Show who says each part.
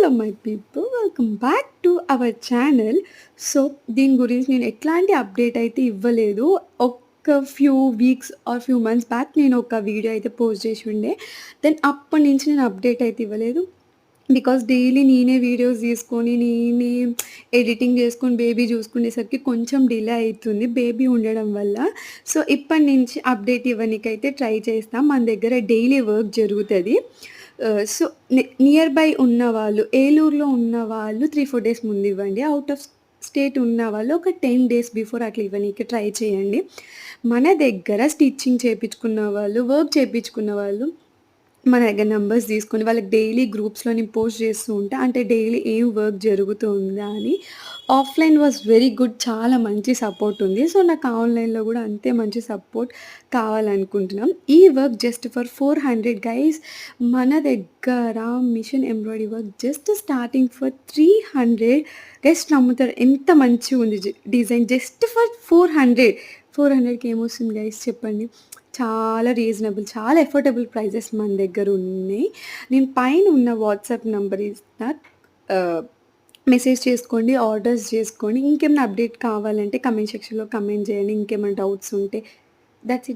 Speaker 1: Hello my people welcome back to our channel. So, దీని గురించి నేను ఎట్లాంటి అప్డేట్ అయితే ఇవ్వలేదు. ఒక్క few weeks or few months back నేను ఒక వీడియో అయితే పోస్ట్ చేసి ఉండే. దెన్ అప్పటి నుంచి నేను అప్డేట్ అయితే ఇవ్వలేదు. బికాజ్ డైలీ నేనే వీడియోస్ తీసుకొని, నేనే ఎడిటింగ్ చేసుకొని, బేబీ చూసుకునేసరికి కొంచెం డిలే అయితుంది బేబీ ఉండడం వల్ల. సో, ఇప్పటి నుంచి అప్డేట్ ఇవ్వనీకైతే ట్రై చేస్తాం. మన దగ్గర డైలీ వర్క్ జరుగుతది. సో, నియర్ బై ఉన్నవాళ్ళు, ఏలూరులో ఉన్నవాళ్ళు 3, 4 డేస్ ముందివ్వండి. ఔట్ ఆఫ్ స్టేట్ ఉన్నవాళ్ళు ఒక 10 డేస్ బిఫోర్ అట్లా ఇవ్వనీకి ట్రై చేయండి. మన దగ్గర స్టిచ్చింగ్ చేపించుకున్న వాళ్ళు, వర్క్ చేపించుకున్న వాళ్ళు మన దగ్గర నంబర్స్ తీసుకొని వాళ్ళకి డైలీ గ్రూప్స్‌లో నేను పోస్ట్ చేస్తూ ఉంటా. అంటే డైలీ ఏం వర్క్ జరుగుతుందా అని. Offline was very good. చాలా మంచి సపోర్ట్ ఉంది. సో, నాకు ఆన్‌లైన్‌లో కూడా అంతే మంచి సపోర్ట్ కావాలనుకుంటున్నాం. ఈ వర్క్ జస్ట్ ఫర్ 400 గైస్. మన దగ్గర machine embroidery work just starting for 300. Guys నమ్ముతారు ఎంత మంచిగుంది డిజైన్ జస్ట్ ఫర్ 400. 400కి ఏమొస్తుంది గైస్ చెప్పండి. చాలా రీజనబుల్, చాలా ఎఫోర్డబుల్ ప్రైజెస్ మన దగ్గరున్నాయి. నేను పైన ఉన్న వాట్సాప్ నంబర్ ఇస్తా. మెసేజ్ చేసుకోండి, ఆర్డర్స్ చేసుకోండి. ఇంకేమైనా అప్డేట్ కావాలంటే కామెంట్ సెక్షన్‌లో కామెంట్ చేయండి. ఇంకేమైనా డౌట్స్ ఉంటే. That's it.